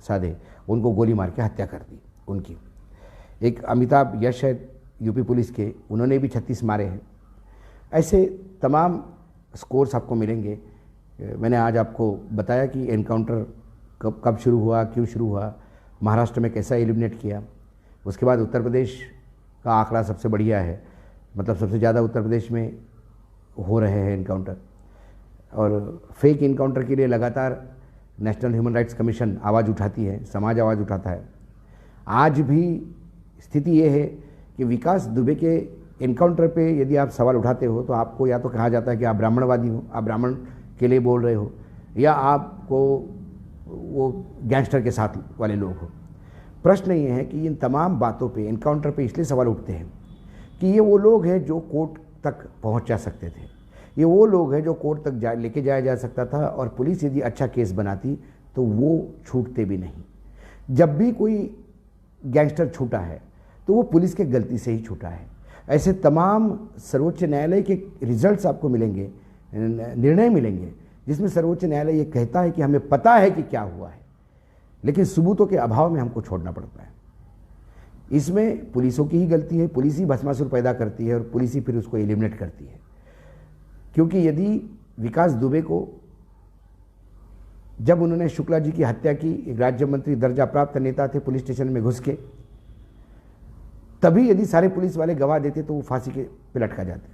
A: साधे उनको गोली मार के हत्या कर दी उनकी। एक अमिताभ यश है यूपी पुलिस के, उन्होंने भी 36 मारे हैं। ऐसे तमाम स्कोर्स आपको मिलेंगे। मैंने आज आपको बताया कि एनकाउंटर कब शुरू हुआ, क्यों शुरू हुआ, महाराष्ट्र में कैसा एलिमिनेट किया। उसके बाद उत्तर प्रदेश का आंकड़ा सबसे बढ़िया है, मतलब सबसे ज़्यादा उत्तर प्रदेश में हो रहे हैं एनकाउंटर। और फेक इनकाउंटर के लिए लगातार नेशनल ह्यूमन राइट्स कमीशन आवाज़ उठाती है, समाज आवाज़ उठाता है। आज भी स्थिति ये है कि विकास दुबे के एनकाउंटर पे यदि आप सवाल उठाते हो, तो आपको या तो कहा जाता है कि आप ब्राह्मणवादी हो, आप ब्राह्मण के लिए बोल रहे हो, या आपको वो गैंगस्टर के साथ वाले लोग हो। प्रश्न ये है कि इन तमाम बातों पे, एनकाउंटर पे इसलिए सवाल उठते हैं कि ये वो लोग हैं जो कोर्ट तक पहुंच जा सकते थे, ये वो लोग हैं जो कोर्ट तक लेके जाया जा सकता था, और पुलिस यदि अच्छा केस बनाती तो वो छूटते भी नहीं। जब भी कोई गैंगस्टर छूटा है तो वो पुलिस के गलती से ही छूटा है। ऐसे तमाम सर्वोच्च न्यायालय के रिजल्ट्स आपको मिलेंगे, निर्णय मिलेंगे, जिसमें सर्वोच्च न्यायालय ये कहता है कि हमें पता है कि क्या हुआ है, लेकिन सबूतों के अभाव में हमको छोड़ना पड़ता है। इसमें पुलिसों की ही गलती है, पुलिस ही भस्मासुर पैदा करती है और पुलिस ही फिर उसको एलिमिनेट करती है। क्योंकि यदि विकास दुबे को, जब उन्होंने शुक्ला जी की हत्या की, एक राज्य मंत्री दर्जा प्राप्त नेता थे, पुलिस स्टेशन में घुस के, तभी यदि सारे पुलिस वाले गवाह देते तो वो फांसी के पे लटका जाते,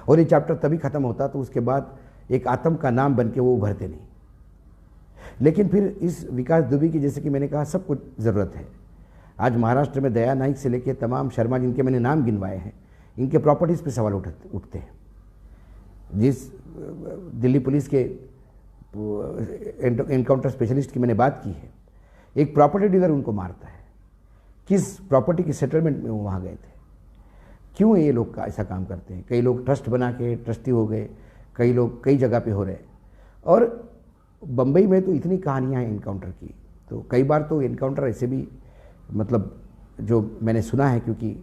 A: और ये चैप्टर तभी खत्म होता, तो उसके बाद एक आतंक का नाम बन के वो उभरते नहीं। लेकिन फिर इस विकास दुबे की, जैसे कि मैंने कहा, सब कुछ ज़रूरत है। आज महाराष्ट्र में दया नाइक से लेकर तमाम शर्मा, जिनके मैंने नाम गिनवाए हैं, इनके प्रॉपर्टीज़ पे सवाल उठते हैं। जिस दिल्ली पुलिस के एनकाउंटर स्पेशलिस्ट की मैंने बात की है, एक प्रॉपर्टी डीलर उनको मारता है। किस प्रॉपर्टी की सेटलमेंट में वो वहाँ गए थे? क्यों ये लोग ऐसा काम करते हैं? कई लोग ट्रस्ट बना के ट्रस्टी हो गए, कई लोग कई जगह पे हो रहे। और बम्बई में तो इतनी कहानियाँ हैं एनकाउंटर की, तो कई बार तो एनकाउंटर ऐसे भी, मतलब जो मैंने सुना है, क्योंकि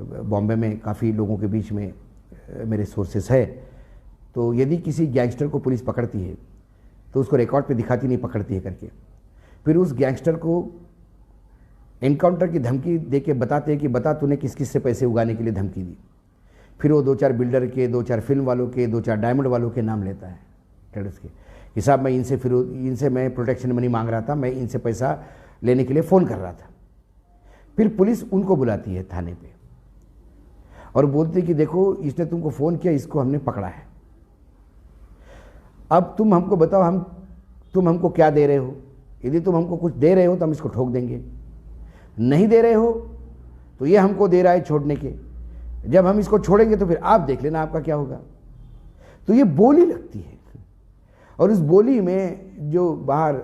A: बॉम्बे में काफ़ी लोगों के बीच में मेरे सोर्सेस है, तो यदि किसी गैंगस्टर को पुलिस पकड़ती है तो उसको रिकॉर्ड पे दिखाती नहीं पकड़ती है करके, फिर उस गैंगस्टर को एनकाउंटर की धमकी दे के बताते हैं कि बता तूने किस किस से पैसे उगाने के लिए धमकी दी। फिर वो 2-4 बिल्डर के, 2-4 फिल्म वालों के, 2-4 डायमंड वालों के नाम लेता है, ट्रेडर्स के, कि साहब मैं इनसे मैं प्रोटेक्शन मनी मांग रहा था, मैं इनसे पैसा लेने के लिए फ़ोन कर रहा था। फिर पुलिस उनको बुलाती है थाने पे और बोलती है कि देखो इसने तुमको फ़ोन किया, इसको हमने पकड़ा है, अब तुम हमको बताओ तुम हमको क्या दे रहे हो। यदि तुम हमको कुछ दे रहे हो तो हम इसको ठोक देंगे, नहीं दे रहे हो तो ये हमको दे रहा है छोड़ने के, जब हम इसको छोड़ेंगे तो फिर आप देख लेना आपका क्या होगा। तो ये बोली लगती है, और उस बोली में जो बाहर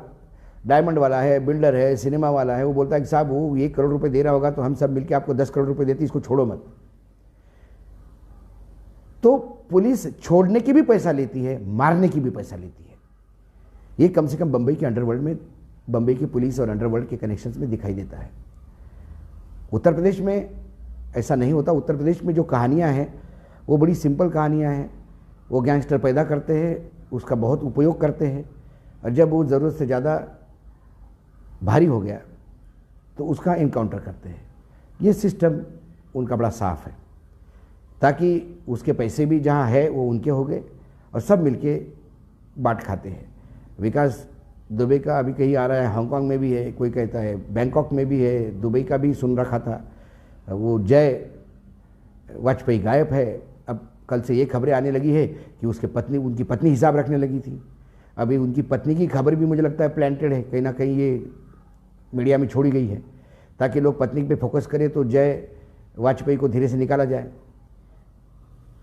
A: डायमंड वाला है, बिल्डर है, सिनेमा वाला है, वो बोलता है कि साहब वो 1 करोड़ रुपए दे रहा होगा तो हम सब मिलकर आपको 10 करोड़ रुपए देते, इसको छोड़ो मत। तो पुलिस छोड़ने की भी पैसा लेती है, मारने की भी पैसा लेती है। ये कम से कम बंबई के अंडरवर्ल्ड में, बंबई की पुलिस और अंडरवर्ल्ड के कनेक्शंस में दिखाई देता है। उत्तर प्रदेश में ऐसा नहीं होता। उत्तर प्रदेश में जो कहानियां हैं वो बड़ी सिंपल कहानियां हैं। वो गैंगस्टर पैदा करते हैं, उसका बहुत उपयोग करते हैं, और जब वो ज़रूरत से ज़्यादा भारी हो गया तो उसका इनकाउंटर करते हैं। ये सिस्टम उनका बड़ा साफ है, ताकि उसके पैसे भी जहाँ है वो उनके हो गए और सब मिलके बांट खाते हैं। विकास दुबे का अभी कहीं आ रहा है, हांगकांग में भी है, कोई कहता है बैंकॉक में भी है, दुबई का भी सुन रखा था। वो जय वाजपेयी गायब है। अब कल से ये खबरें आने लगी है कि उनकी पत्नी हिसाब रखने लगी थी। अभी उनकी पत्नी की खबर भी मुझे लगता है प्लांटेड है, कहीं ना कहीं ये मीडिया में छोड़ी गई है, ताकि लोग पत्नी पे फोकस करें तो जय वाजपेयी को धीरे से निकाला जाए,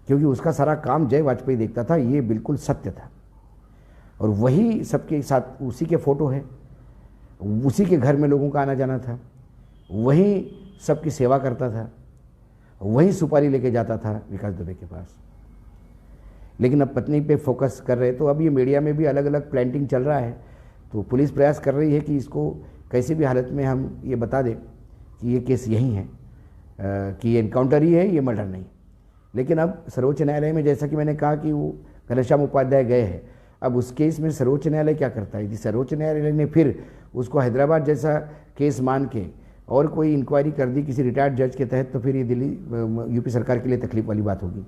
A: क्योंकि उसका सारा काम जय वाजपेयी देखता था। ये बिल्कुल सत्य था, और वही सबके साथ उसी के फ़ोटो है, उसी के घर में लोगों का आना जाना था, वही सबकी सेवा करता था, वही सुपारी लेके जाता था विकास दुबे के पास। लेकिन अब पत्नी पे फोकस कर रहे, तो अब ये मीडिया में भी अलग अलग प्लांटिंग चल रहा है। तो पुलिस प्रयास कर रही है कि इसको कैसी भी हालत में हम ये बता दें कि ये केस यही है, कि ये एनकाउंटर ही है, ये मर्डर नहीं। लेकिन अब सर्वोच्च न्यायालय में, जैसा कि मैंने कहा कि वो घनश्याम उपाध्याय गए हैं, अब उस केस में सर्वोच्च न्यायालय क्या करता है। यदि सर्वोच्च न्यायालय ने फिर उसको हैदराबाद जैसा केस मान के और कोई इंक्वायरी कर दी किसी रिटायर्ड जज के तहत, तो फिर ये यूपी सरकार के लिए तकलीफ वाली बात होगी।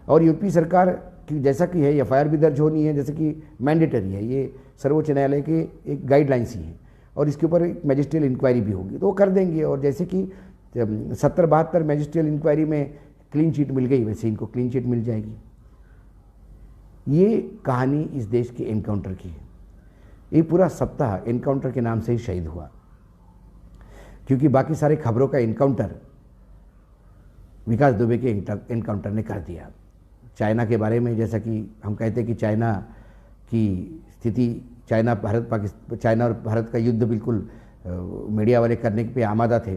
A: और यूपी सरकार की जैसा कि है, एफआईआर भी दर्ज होनी है, जैसे कि मैंडेटरी है, ये सर्वोच्च न्यायालय के एक गाइडलाइंस ही है, और इसके ऊपर एक मैजिस्ट्रियल इंक्वायरी भी होगी, तो वो कर देंगे। और जैसे कि 70-72 मैजिस्ट्रियल इंक्वायरी में क्लीन चिट मिल गई, वैसे इनको क्लीन चिट मिल जाएगी। ये कहानी इस देश के एनकाउंटर की है। ये पूरा सप्ताह एनकाउंटर के नाम से ही शहीद हुआ, क्योंकि बाकी सारे खबरों का एनकाउंटर विकास दुबे के एनकाउंटर ने कर दिया। चाइना के बारे में, जैसा कि हम कहते हैं कि चाइना की स्थिति, चाइना और भारत का युद्ध बिल्कुल मीडिया वाले करने पे आमादा थे,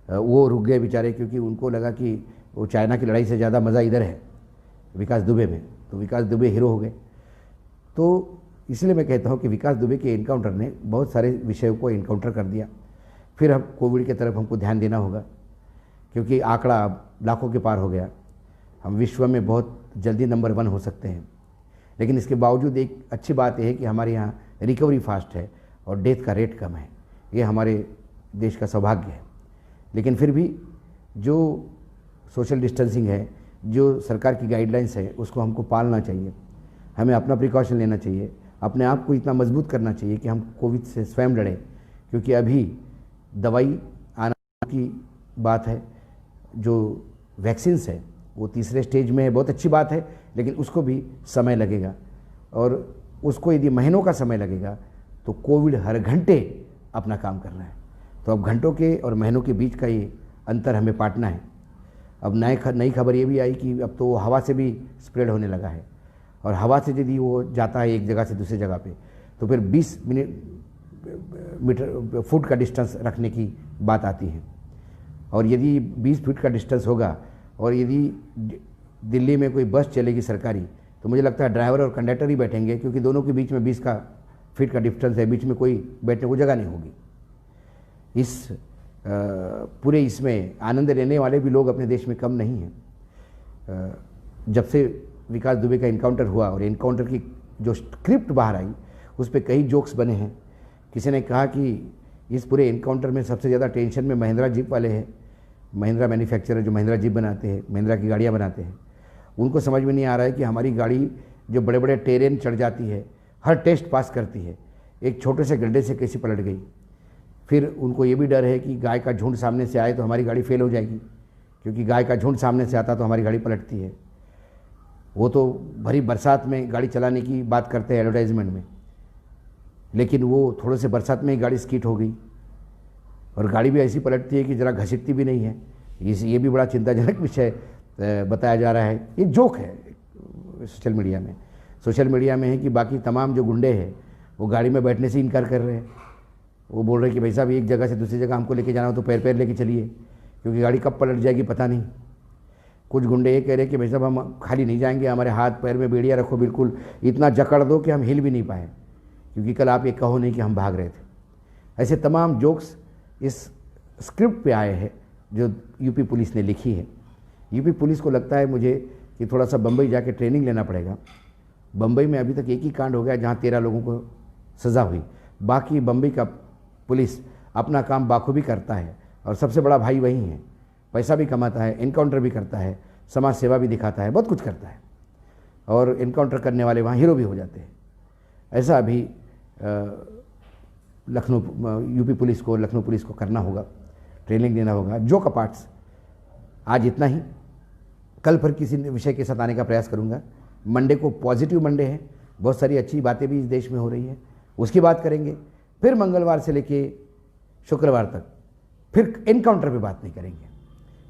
A: वो रुक गए बेचारे, क्योंकि उनको लगा कि वो चाइना की लड़ाई से ज़्यादा मज़ा इधर है विकास दुबे में, तो विकास दुबे हीरो हो गए। तो इसलिए मैं कहता हूँ कि विकास दुबे के एनकाउंटर ने बहुत सारे विषयों को एनकाउंटर कर दिया। फिर हम कोविड की तरफ हमको ध्यान देना होगा, क्योंकि आंकड़ा अब लाखों के पार हो गया। हम विश्व में बहुत जल्दी नंबर 1 हो सकते हैं, लेकिन इसके बावजूद एक अच्छी बात यह है कि हमारे यहाँ रिकवरी फास्ट है और डेथ का रेट कम है। ये हमारे देश का सौभाग्य है। लेकिन फिर भी जो सोशल डिस्टेंसिंग है, जो सरकार की गाइडलाइंस है, उसको हमको पालना चाहिए। हमें अपना प्रिकॉशन लेना चाहिए, अपने आप को इतना मजबूत करना चाहिए कि हम कोविड से स्वयं लड़ें, क्योंकि अभी दवाई आना की बात है, जो वैक्सीन्स है वो तीसरे स्टेज में है, बहुत अच्छी बात है, लेकिन उसको भी समय लगेगा। और उसको यदि महीनों का समय लगेगा तो कोविड हर घंटे अपना काम कर रहा है। तो अब घंटों के और महीनों के बीच का ये अंतर हमें पाटना है। अब नई खबर ये भी आई कि अब तो हवा से भी स्प्रेड होने लगा है, और हवा से यदि वो जाता है एक जगह से दूसरी जगह पे, तो फिर 20 मीटर फुट का डिस्टेंस रखने की बात आती है। और यदि 20 फीट का डिस्टेंस होगा और यदि दिल्ली में कोई बस चलेगी सरकारी, तो मुझे लगता है ड्राइवर और कंडक्टर ही बैठेंगे, क्योंकि दोनों के बीच में 20 फीट का डिस्टेंस है, बीच में कोई बैठने को जगह नहीं होगी। इस पूरे इसमें आनंद लेने वाले भी लोग अपने देश में कम नहीं हैं। जब से विकास दुबे का इनकाउंटर हुआ और इनकाउंटर की जो स्क्रिप्ट बाहर आई, उस पर कई जोक्स बने हैं। किसी ने कहा कि इस पूरे इनकाउंटर में सबसे ज़्यादा टेंशन में महिंद्रा जीप वाले हैं। महिंद्रा मैन्युफैक्चरर जो महिंद्रा जीप बनाते हैं, महिंद्रा की गाड़ियाँ बनाते हैं, उनको समझ में नहीं आ रहा है कि हमारी गाड़ी जो बड़े बड़े टेरेन चढ़ जाती है, हर टेस्ट पास करती है, एक छोटे से गड्ढे से कैसे पलट गई। फिर उनको ये भी डर है कि गाय का झुंड सामने से आए तो हमारी गाड़ी फेल हो जाएगी, क्योंकि गाय का झुंड सामने से आता तो हमारी गाड़ी पलटती है। वो तो भरी बरसात में गाड़ी चलाने की बात करते हैं एडवर्टाइजमेंट में, लेकिन वो थोड़े से बरसात में ही गाड़ी स्कीट हो गई, और गाड़ी भी ऐसी पलटती है कि ज़रा घसीटती भी नहीं है। ये भी बड़ा चिंताजनक विषय बताया जा रहा है। ये जोक है सोशल मीडिया में। सोशल मीडिया में है कि बाकी तमाम जो गुंडे हैं वो गाड़ी में बैठने से इनकार कर रहे हैं। वो बोल रहे हैं कि भाई साहब एक जगह से दूसरी जगह हमको लेके जाना हो तो पैर पैर लेके चलिए, क्योंकि गाड़ी कब पलट जाएगी पता नहीं। कुछ गुंडे ये कह रहे हैं कि भाई साहब हम खाली नहीं जाएंगे, हमारे हाथ पैर में बेड़ियाँ रखो, बिल्कुल इतना जकड़ दो कि हम हिल भी नहीं पाए, क्योंकि कल आप ये कहो नहीं कि हम भाग रहे थे। ऐसे तमाम जोक्स इस स्क्रिप्ट पे आए हैं जो यूपी पुलिस ने लिखी है। यूपी पुलिस को लगता है मुझे कि थोड़ा सा बम्बई जाके ट्रेनिंग लेना पड़ेगा। बम्बई में अभी तक एक ही कांड हो गया जहाँ 13 लोगों को सज़ा हुई। बाकी बम्बई का पुलिस अपना काम बाखूबी करता है, और सबसे बड़ा भाई वही है, पैसा भी कमाता है, इनकाउंटर भी करता है, समाज सेवा भी दिखाता है, बहुत कुछ करता है, और इनकाउंटर करने वाले वहाँ हीरो भी हो जाते हैं। ऐसा अभी यूपी पुलिस को, लखनऊ पुलिस को करना होगा, ट्रेनिंग देना होगा। जोक अपार्ट्स आज इतना ही। कल फिर किसी विषय के साथ आने का प्रयास करूंगा। मंडे को पॉजिटिव मंडे है, बहुत सारी अच्छी बातें भी इस देश में हो रही है, उसकी बात करेंगे। फिर मंगलवार से लेके शुक्रवार तक फिर एनकाउंटर पे बात नहीं करेंगे।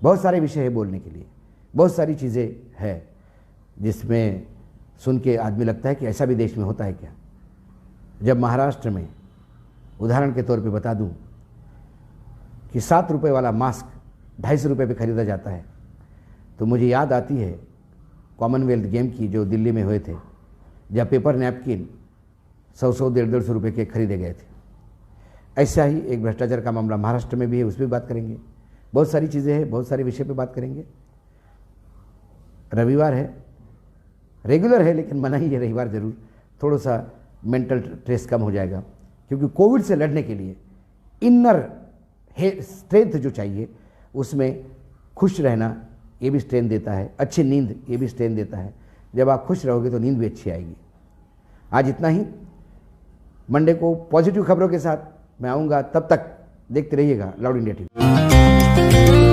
A: बहुत सारे विषय है बोलने के लिए, बहुत सारी चीज़ें हैं जिसमें सुन के आदमी लगता है कि ऐसा भी देश में होता है क्या। जब महाराष्ट्र में उदाहरण के तौर पे बता दूं कि 7 रुपये वाला मास्क 250 रुपये पे खरीदा जाता है, तो मुझे याद आती है कॉमनवेल्थ गेम की जो दिल्ली में हुए थे, जब पेपर नैपकिन 100 150 रुपये के खरीदे गए थे। ऐसा ही एक भ्रष्टाचार का मामला महाराष्ट्र में भी है, उस पर बात करेंगे। बहुत सारी चीज़ें हैं, बहुत सारे विषय पे बात करेंगे। रविवार है, रेगुलर है, लेकिन मना ही है रविवार जरूर। थोड़ा सा मेंटल स्ट्रेस कम हो जाएगा, क्योंकि कोविड से लड़ने के लिए इनर स्ट्रेंथ जो चाहिए, उसमें खुश रहना ये भी स्ट्रेंथ देता है, अच्छी नींद ये भी स्ट्रेंथ देता है। जब आप खुश रहोगे तो नींद भी अच्छी आएगी। आज इतना ही। मंडे को पॉजिटिव खबरों के साथ मैं आऊँगा, तब तक देखते रहिएगा लाउड इंडिया टीवी।